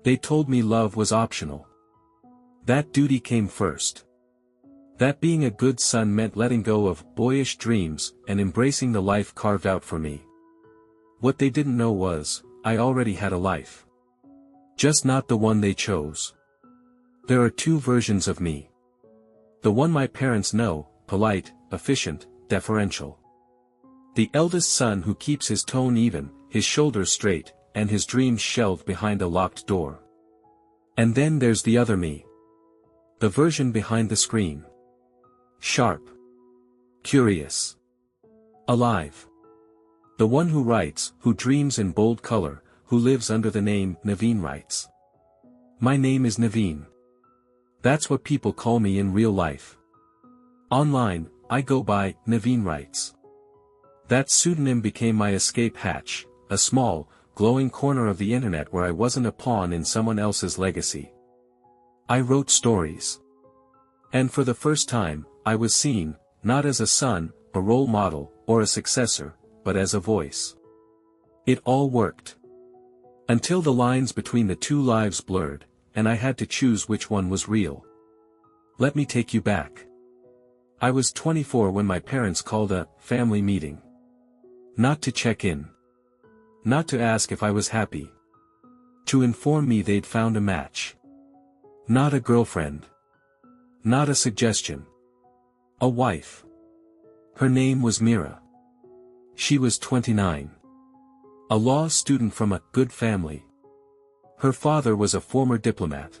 They told me love was optional. That duty came first. That being a good son meant letting go of boyish dreams and embracing the life carved out for me. What they didn't know was, I already had a life. Just not the one they chose. There are two versions of me. The one my parents know, polite, efficient, deferential. The eldest son who keeps his tone even, his shoulders straight, and his dreams shelved behind a locked door. And then there's the other me. The version behind the screen. Sharp. Curious. Alive. The one who writes, who dreams in bold color, who lives under the name Naveen writes. My name is Naveen. That's what people call me in real life. Online, I go by Naveen writes. That pseudonym became my escape hatch, a small, glowing corner of the internet where I wasn't a pawn in someone else's legacy. I wrote stories. And for the first time, I was seen, not as a son, a role model, or a successor, but as a voice. It all worked. Until the lines between the two lives blurred, and I had to choose which one was real. Let me take you back. I was 24 when my parents called a family meeting. Not to check in. Not to ask if I was happy. To inform me they'd found a match. Not a girlfriend. Not a suggestion. A wife. Her name was Mira. She was 29. A law student from a good family. Her father was a former diplomat.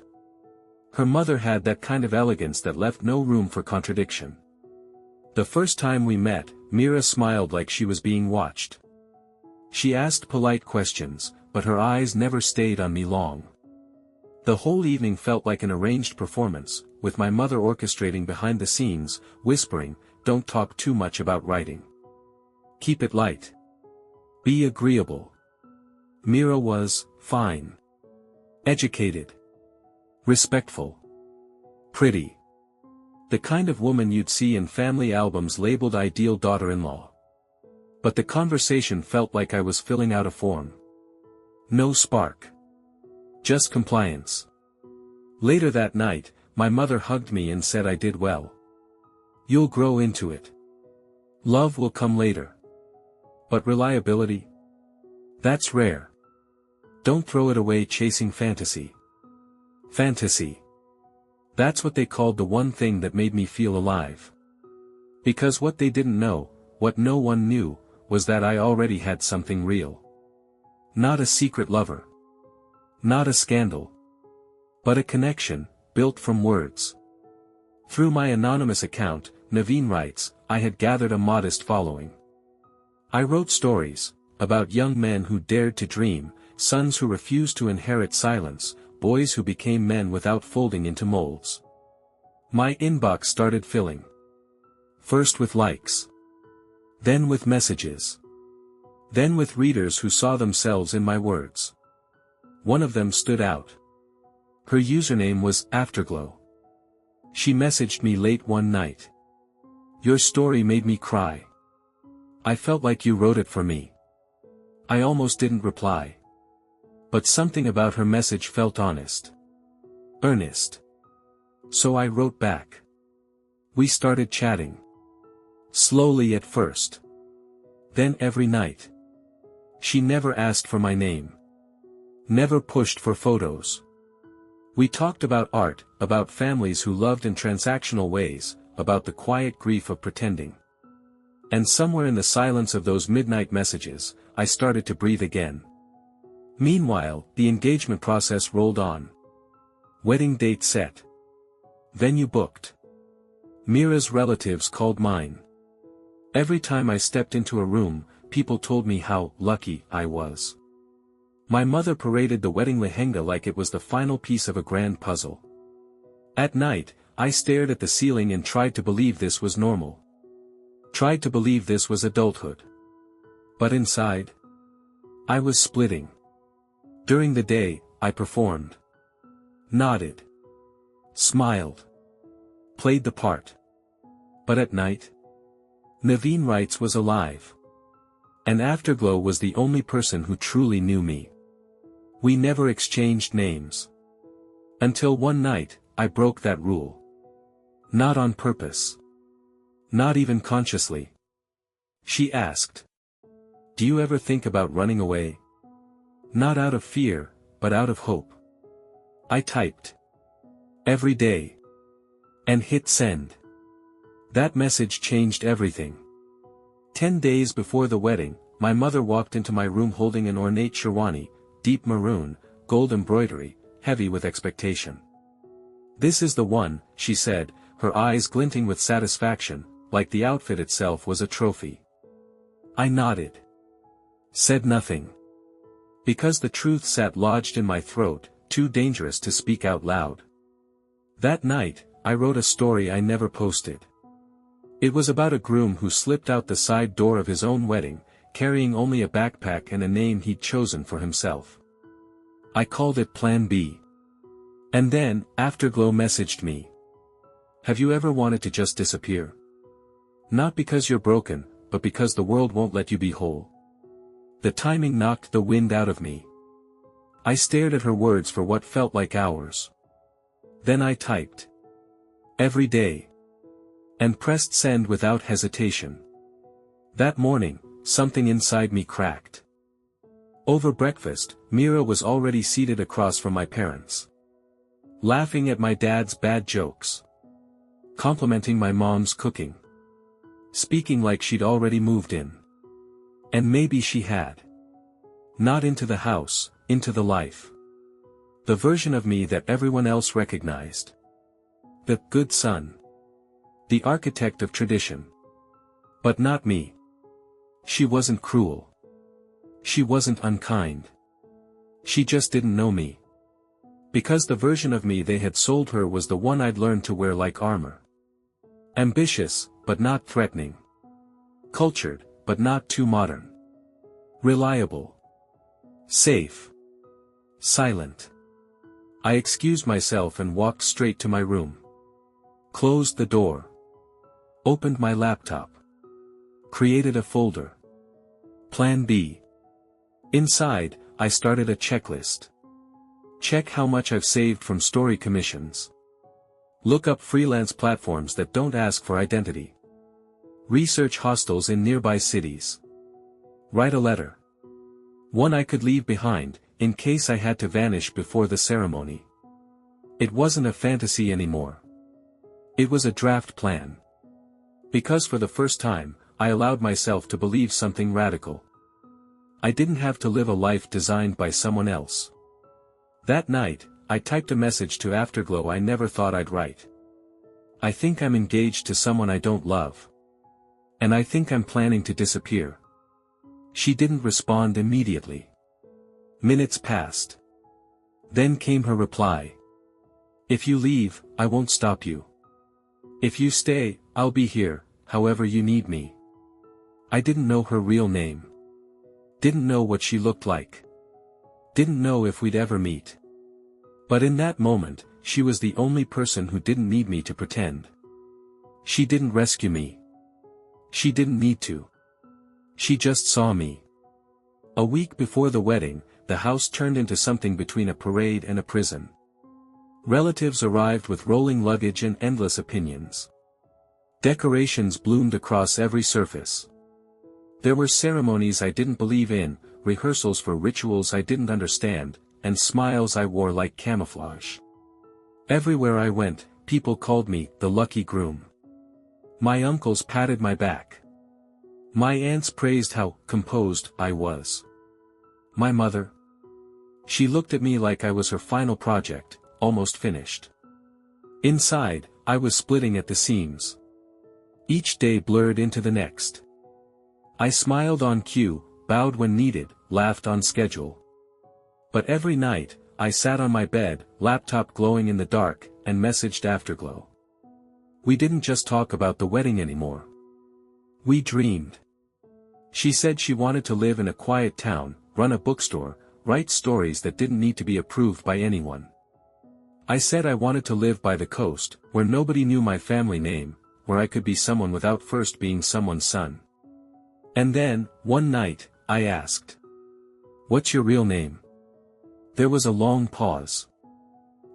Her mother had that kind of elegance that left no room for contradiction. The first time we met, Mira smiled like she was being watched. She asked polite questions, but her eyes never stayed on me long. The whole evening felt like an arranged performance, with my mother orchestrating behind the scenes, whispering, "Don't talk too much about writing. Keep it light. Be agreeable." Mira was fine. Educated. Respectful. Pretty. The kind of woman you'd see in family albums labeled ideal daughter-in-law. But the conversation felt like I was filling out a form. No spark. Just compliance. Later that night, my mother hugged me and said I did well. You'll grow into it. Love will come later. But reliability? That's rare. Don't throw it away chasing fantasy. Fantasy. That's what they called the one thing that made me feel alive. Because what they didn't know, what no one knew, was that I already had something real. Not a secret lover. Not a scandal. But a connection, built from words. Through my anonymous account, Naveen writes, I had gathered a modest following. I wrote stories, about young men who dared to dream, sons who refused to inherit silence, boys who became men without folding into molds. My inbox started filling. First with likes. Then with messages. Then with readers who saw themselves in my words. One of them stood out. Her username was Afterglow. She messaged me late one night. Your story made me cry. I felt like you wrote it for me. I almost didn't reply. But something about her message felt honest. Earnest. So I wrote back. We started chatting. Slowly at first. Then every night. She never asked for my name. Never pushed for photos. We talked about art, about families who loved in transactional ways, about the quiet grief of pretending. And somewhere in the silence of those midnight messages, I started to breathe again. Meanwhile, the engagement process rolled on. Wedding date set. Venue booked. Mira's relatives called mine. Every time I stepped into a room, people told me how lucky I was. My mother paraded the wedding lehenga like it was the final piece of a grand puzzle. At night, I stared at the ceiling and tried to believe this was normal. Tried to believe this was adulthood. But inside, I was splitting. During the day, I performed. Nodded. Smiled. Played the part. But at night, Naveen writes was alive. And Afterglow was the only person who truly knew me. We never exchanged names. Until one night, I broke that rule. Not on purpose. Not even consciously. She asked. Do you ever think about running away? Not out of fear, but out of hope. I typed. Every day. And hit send. That message changed everything. 10 days before the wedding, my mother walked into my room holding an ornate sherwani, deep maroon, gold embroidery, heavy with expectation. This is the one, she said, her eyes glinting with satisfaction, like the outfit itself was a trophy. I nodded. Said nothing. Because the truth sat lodged in my throat, too dangerous to speak out loud. That night, I wrote a story I never posted. It was about a groom who slipped out the side door of his own wedding, carrying only a backpack and a name he'd chosen for himself. I called it Plan B. And then, Afterglow messaged me. Have you ever wanted to just disappear? Not because you're broken, but because the world won't let you be whole. The timing knocked the wind out of me. I stared at her words for what felt like hours. Then I typed. Every day. And pressed send without hesitation. That morning, something inside me cracked. Over breakfast, Mira was already seated across from my parents. Laughing at my dad's bad jokes. Complimenting my mom's cooking. Speaking like she'd already moved in. And maybe she had. Not into the house, into the life. The version of me that everyone else recognized. The good son. The architect of tradition. But not me. She wasn't cruel. She wasn't unkind. She just didn't know me. Because the version of me they had sold her was the one I'd learned to wear like armor. Ambitious, but not threatening. Cultured, but not too modern. Reliable. Safe. Silent. I excused myself and walked straight to my room. Closed the door. Opened my laptop. Created a folder. Plan B. Inside, I started a checklist. Check how much I've saved from story commissions. Look up freelance platforms that don't ask for identity. Research hostels in nearby cities. Write a letter. One I could leave behind, in case I had to vanish before the ceremony. It wasn't a fantasy anymore. It was a draft plan. Because for the first time, I allowed myself to believe something radical. I didn't have to live a life designed by someone else. That night, I typed a message to Afterglow I never thought I'd write. I think I'm engaged to someone I don't love. And I think I'm planning to disappear. She didn't respond immediately. Minutes passed. Then came her reply. If you leave, I won't stop you. If you stay, I'll be here, however you need me. I didn't know her real name. Didn't know what she looked like. Didn't know if we'd ever meet. But in that moment, she was the only person who didn't need me to pretend. She didn't rescue me. She didn't need to. She just saw me. A week before the wedding, the house turned into something between a parade and a prison. Relatives arrived with rolling luggage and endless opinions. Decorations bloomed across every surface. There were ceremonies I didn't believe in, rehearsals for rituals I didn't understand, and smiles I wore like camouflage. Everywhere I went, people called me the lucky groom. My uncles patted my back. My aunts praised how composed I was. My mother? She looked at me like I was her final project, almost finished. Inside, I was splitting at the seams. Each day blurred into the next. I smiled on cue, bowed when needed, laughed on schedule. But every night, I sat on my bed, laptop glowing in the dark, and messaged Afterglow. We didn't just talk about the wedding anymore. We dreamed. She said she wanted to live in a quiet town, run a bookstore, write stories that didn't need to be approved by anyone. I said I wanted to live by the coast, where nobody knew my family name, where I could be someone without first being someone's son. And then, one night, I asked. What's your real name? There was a long pause.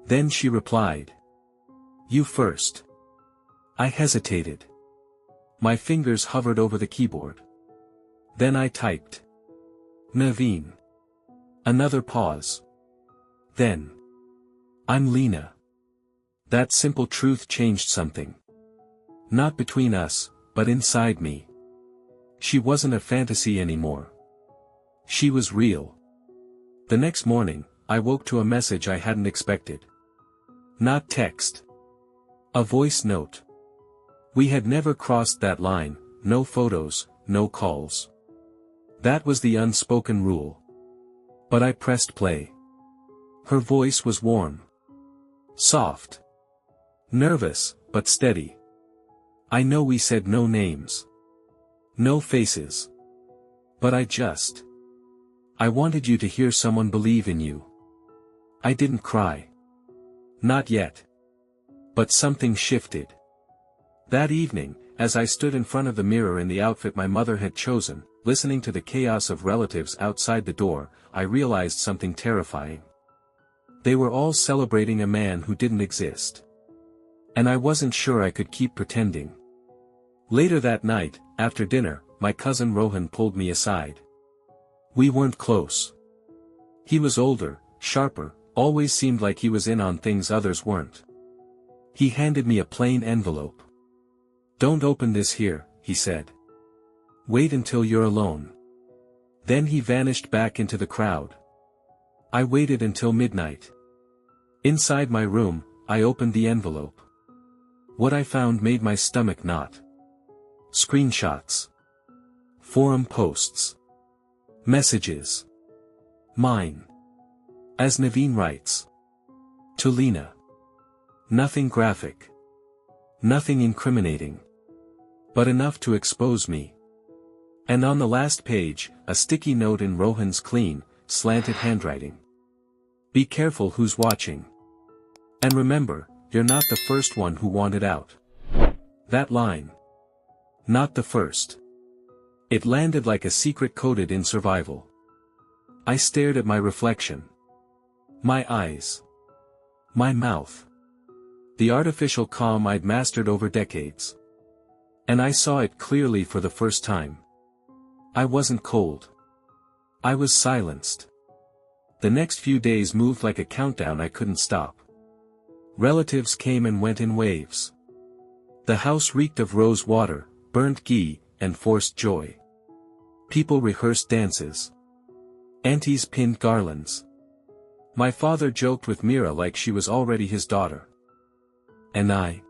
Then she replied. You first. I hesitated. My fingers hovered over the keyboard. Then I typed. Naveen. Another pause. Then. I'm Lena. That simple truth changed something. Not between us, but inside me. She wasn't a fantasy anymore. She was real. The next morning, I woke to a message I hadn't expected. Not text. A voice note. We had never crossed that line, no photos, no calls. That was the unspoken rule. But I pressed play. Her voice was warm. Soft. Nervous, but steady. I know we said no names. No faces. But I wanted you to hear someone believe in you. I didn't cry. Not yet. But something shifted. That evening, as I stood in front of the mirror in the outfit my mother had chosen, listening to the chaos of relatives outside the door, I realized something terrifying. They were all celebrating a man who didn't exist. And I wasn't sure I could keep pretending. Later that night, after dinner, my cousin Rohan pulled me aside. We weren't close. He was older, sharper, always seemed like he was in on things others weren't. He handed me a plain envelope. Don't open this here, he said. Wait until you're alone. Then he vanished back into the crowd. I waited until midnight. Inside my room, I opened the envelope. What I found made my stomach knot. Screenshots. Forum posts. Messages. Mine. As Naveen writes. To Lena. Nothing graphic. Nothing incriminating. But enough to expose me. And on the last page, a sticky note in Rohan's clean, slanted handwriting. Be careful who's watching. And remember, you're not the first one who wanted out. That line. Not the first. It landed like a secret coded in survival. I stared at my reflection. My eyes. My mouth. The artificial calm I'd mastered over decades. And I saw it clearly for the first time. I wasn't cold. I was silenced. The next few days moved like a countdown I couldn't stop. Relatives came and went in waves. The house reeked of rose water, burnt ghee, and forced joy. People rehearsed dances. Aunties pinned garlands. My father joked with Mira like she was already his daughter. And I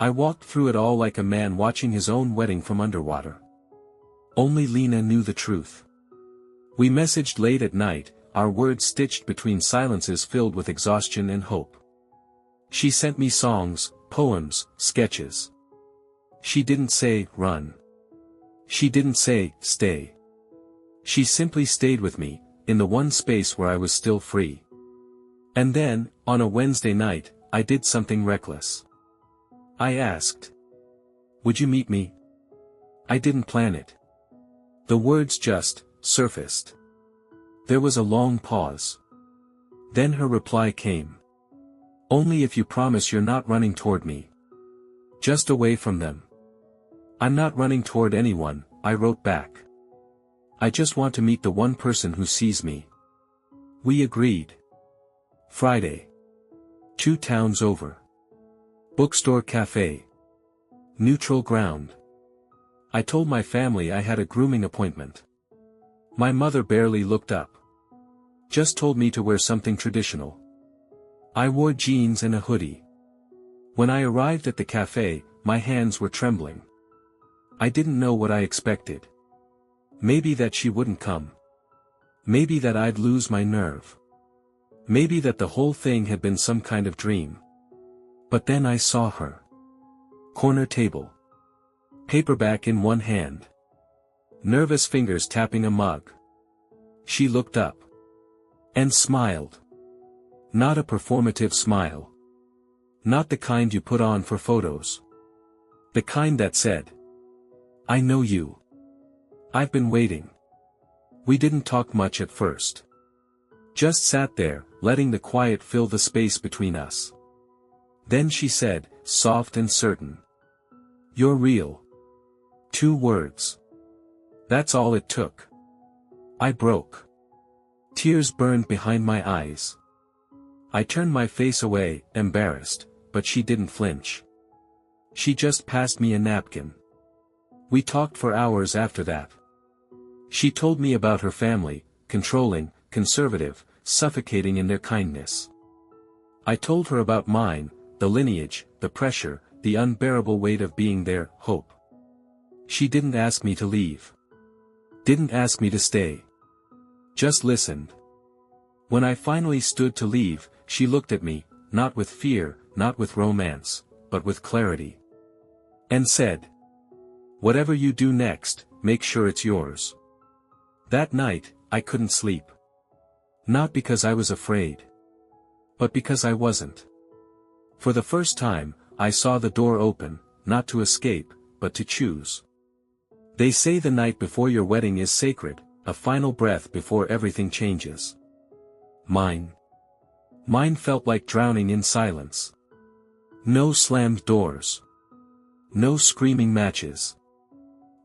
walked through it all like a man watching his own wedding from underwater. Only Lena knew the truth. We messaged late at night, our words stitched between silences filled with exhaustion and hope. She sent me songs, poems, sketches. She didn't say, run. She didn't say, stay. She simply stayed with me, in the one space where I was still free. And then, on a Wednesday night, I did something reckless. I asked. Would you meet me? I didn't plan it. The words just surfaced. There was a long pause. Then her reply came. Only if you promise you're not running toward me. Just away from them. I'm not running toward anyone, I wrote back. I just want to meet the one person who sees me. We agreed. Friday. 2 towns over. Bookstore cafe. Neutral ground. I told my family I had a grooming appointment. My mother barely looked up. Just told me to wear something traditional. I wore jeans and a hoodie. When I arrived at the cafe, my hands were trembling. I didn't know what I expected. Maybe that she wouldn't come. Maybe that I'd lose my nerve. Maybe that the whole thing had been some kind of dream. But then I saw her. Corner table. Paperback in one hand. Nervous fingers tapping a mug. She looked up. And smiled. Not a performative smile. Not the kind you put on for photos. The kind that said, I know you. I've been waiting. We didn't talk much at first. Just sat there, letting the quiet fill the space between us. Then she said, soft and certain. "You're real." 2 words. That's all it took. I broke. Tears burned behind my eyes. I turned my face away, embarrassed, but she didn't flinch. She just passed me a napkin. We talked for hours after that. She told me about her family, controlling, conservative, suffocating in their kindness. I told her about mine, the lineage, the pressure, the unbearable weight of being their hope. She didn't ask me to leave. Didn't ask me to stay. Just listened. When I finally stood to leave, she looked at me, not with fear, not with romance, but with clarity. And said, "Whatever you do next, make sure it's yours." That night, I couldn't sleep. Not because I was afraid. But because I wasn't. For the first time, I saw the door open, not to escape, but to choose. They say the night before your wedding is sacred, a final breath before everything changes. Mine felt like drowning in silence. No slammed doors. No screaming matches.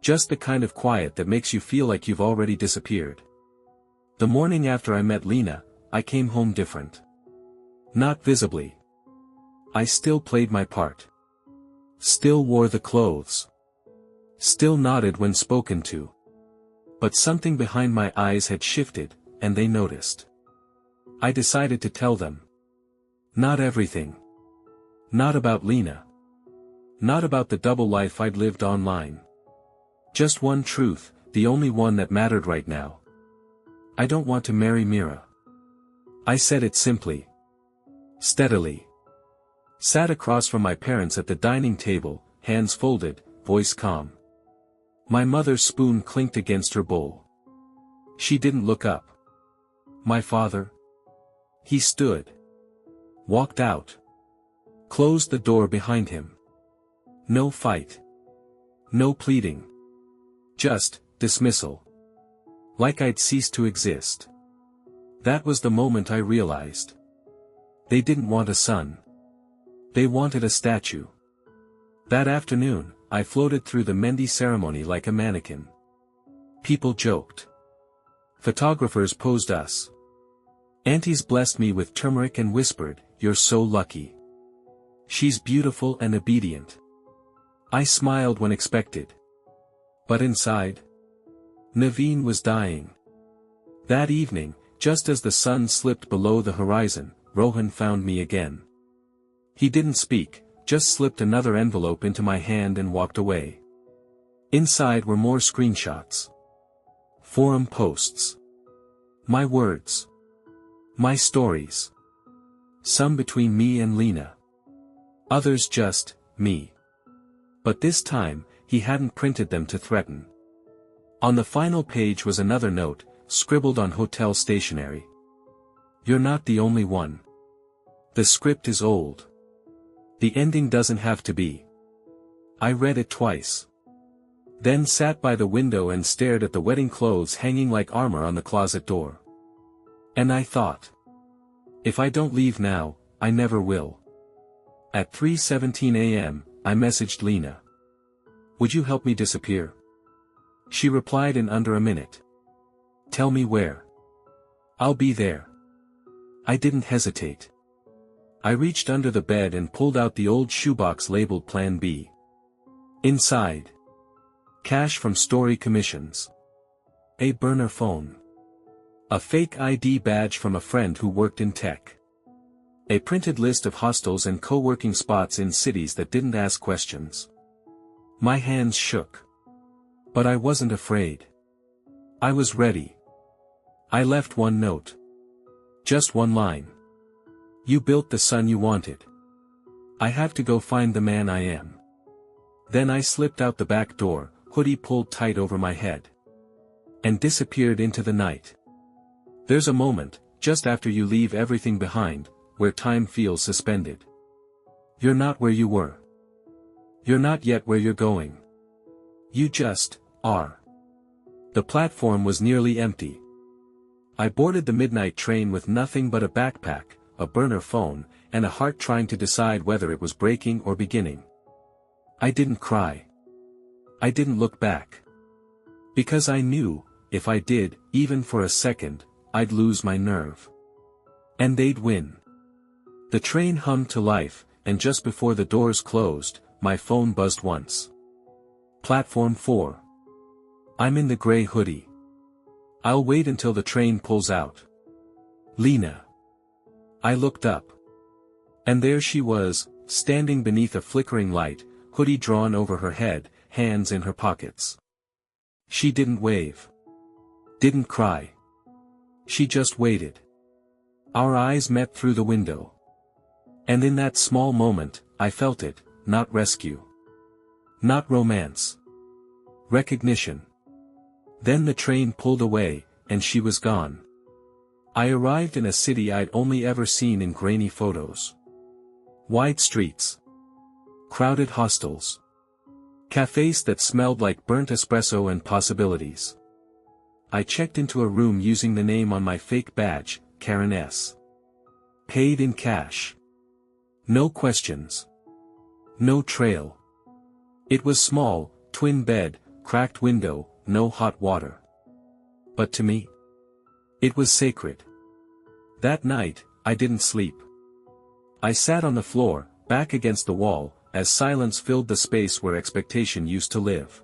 Just the kind of quiet that makes you feel like you've already disappeared. The morning after I met Lena, I came home different. Not visibly. I still played my part. Still wore the clothes. Still nodded when spoken to. But something behind my eyes had shifted, and they noticed. I decided to tell them. Not everything. Not about Lena. Not about the double life I'd lived online. Just one truth, the only one that mattered right now. I don't want to marry Mira. I said it simply. Steadily. Sat across from my parents at the dining table, hands folded, voice calm. My mother's spoon clinked against her bowl. She didn't look up. My father? He stood. Walked out. Closed the door behind him. No fight. No pleading. Just dismissal. Like I'd ceased to exist. That was the moment I realized. They didn't want a son. They wanted a statue. That afternoon, I floated through the Mendi ceremony like a mannequin. People joked. Photographers posed us. Aunties blessed me with turmeric and whispered, "You're so lucky. She's beautiful and obedient." I smiled when expected. But inside, Naveen was dying. That evening, just as the sun slipped below the horizon, Rohan found me again. He didn't speak, just slipped another envelope into my hand and walked away. Inside were more screenshots. Forum posts. My words. My stories. Some between me and Lena. Others just, me. But this time, he hadn't printed them to threaten. On the final page was another note, scribbled on hotel stationery. "You're not the only one. The script is old. The ending doesn't have to be." I read it twice. Then sat by the window and stared at the wedding clothes hanging like armor on the closet door. And I thought. If I don't leave now, I never will. At 3:17 a.m., I messaged Lena. "Would you help me disappear?" She replied in under a minute. "Tell me where." "I'll be there." I didn't hesitate. I reached under the bed and pulled out the old shoebox labeled Plan B. Inside. Cash from story commissions. A burner phone. A fake ID badge from a friend who worked in tech. A printed list of hostels and co-working spots in cities that didn't ask questions. My hands shook. But I wasn't afraid. I was ready. I left one note. Just one line. "You built the son you wanted. I have to go find the man I am." Then I slipped out the back door, hoodie pulled tight over my head. And disappeared into the night. There's a moment, just after you leave everything behind, where time feels suspended. You're not where you were. You're not yet where you're going. You just are. The platform was nearly empty. I boarded the midnight train with nothing but a backpack, a burner phone, and a heart trying to decide whether it was breaking or beginning. I didn't cry. I didn't look back. Because I knew, if I did, even for a second, I'd lose my nerve. And they'd win. The train hummed to life, and just before the doors closed, my phone buzzed once. Platform 4. I'm in the gray hoodie. I'll wait until the train pulls out. Lena. I looked up. And there she was, standing beneath a flickering light, hoodie drawn over her head, hands in her pockets. She didn't wave. Didn't cry. She just waited. Our eyes met through the window. And in that small moment, I felt it, not rescue. Not romance. Recognition. Then the train pulled away, and she was gone. I arrived in a city I'd only ever seen in grainy photos. Wide streets. Crowded hostels. Cafes that smelled like burnt espresso and possibilities. I checked into a room using the name on my fake badge, Karen S. Paid in cash. No questions. No trail. It was small, twin bed, cracked window, no hot water. But to me, it was sacred. That night, I didn't sleep. I sat on the floor, back against the wall, as silence filled the space where expectation used to live.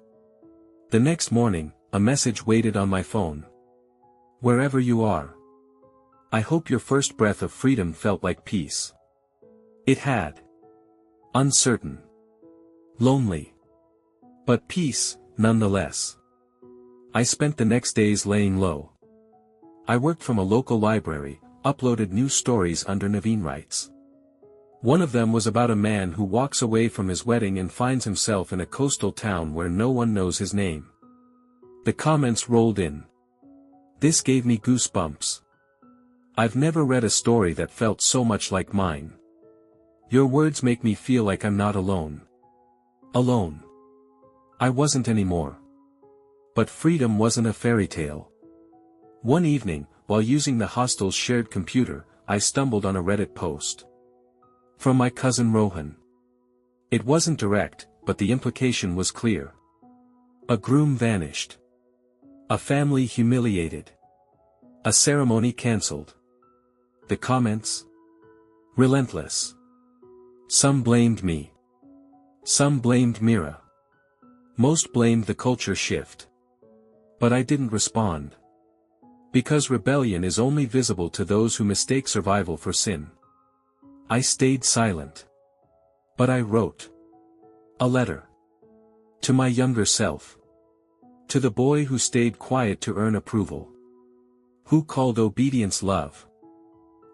The next morning, a message waited on my phone. Wherever you are. I hope your first breath of freedom felt like peace. It had. Uncertain. Lonely. But peace, nonetheless. I spent the next days laying low. I worked from a local library, uploaded new stories under Naveen Writes. One of them was about a man who walks away from his wedding and finds himself in a coastal town where no one knows his name. The comments rolled in. This gave me goosebumps. I've never read a story that felt so much like mine. Your words make me feel like I'm not alone. Alone. I wasn't anymore. But freedom wasn't a fairy tale. One evening, while using the hostel's shared computer, I stumbled on a Reddit post. From my cousin Rohan. It wasn't direct, but the implication was clear. A groom vanished. A family humiliated. A ceremony cancelled. The comments? Relentless. Some blamed me. Some blamed Mira. Most blamed the culture shift. But I didn't respond. Because rebellion is only visible to those who mistake survival for sin. I stayed silent. But I wrote. A letter. To my younger self. To the boy who stayed quiet to earn approval. Who called obedience love.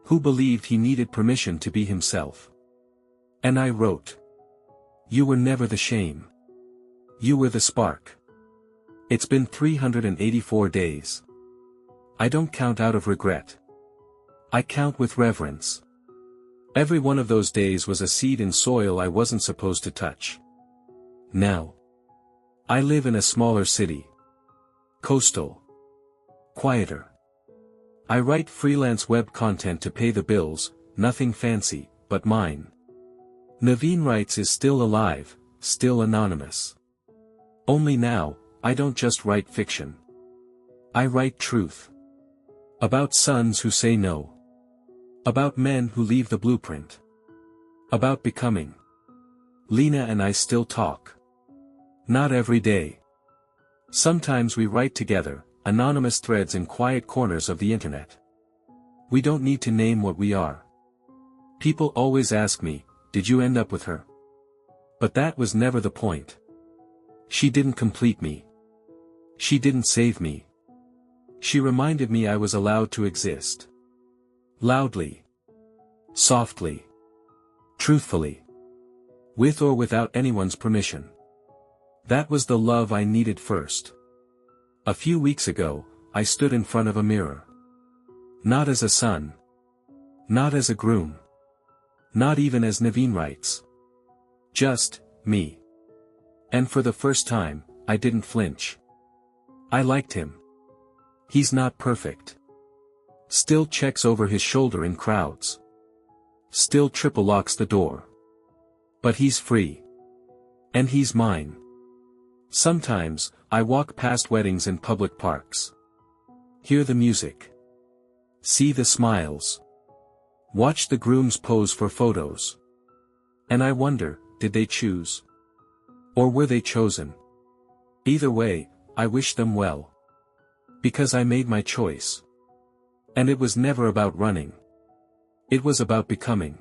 Who believed he needed permission to be himself. And I wrote. You were never the shame. You were the spark. It's been 384 days. I don't count out of regret. I count with reverence. Every one of those days was a seed in soil I wasn't supposed to touch. Now. I live in a smaller city. Coastal. Quieter. I write freelance web content to pay the bills, nothing fancy, but mine. Naveen Writes is still alive, still anonymous. Only now, I don't just write fiction. I write truth. About sons who say no. About men who leave the blueprint. About becoming. Lena and I still talk. Not every day. Sometimes we write together, anonymous threads in quiet corners of the internet. We don't need to name what we are. People always ask me, did you end up with her? But that was never the point. She didn't complete me. She didn't save me. She reminded me I was allowed to exist. Loudly. Softly. Truthfully. With or without anyone's permission. That was the love I needed first. A few weeks ago, I stood in front of a mirror. Not as a son. Not as a groom. Not even as Naveen Writes. Just, me. And for the first time, I didn't flinch. I liked him. He's not perfect. Still checks over his shoulder in crowds. Still triple locks the door. But he's free. And he's mine. Sometimes, I walk past weddings in public parks. Hear the music. See the smiles. Watch the grooms pose for photos. And I wonder, did they choose? Or were they chosen? Either way, I wish them well. Because I made my choice. And it was never about running. It was about becoming.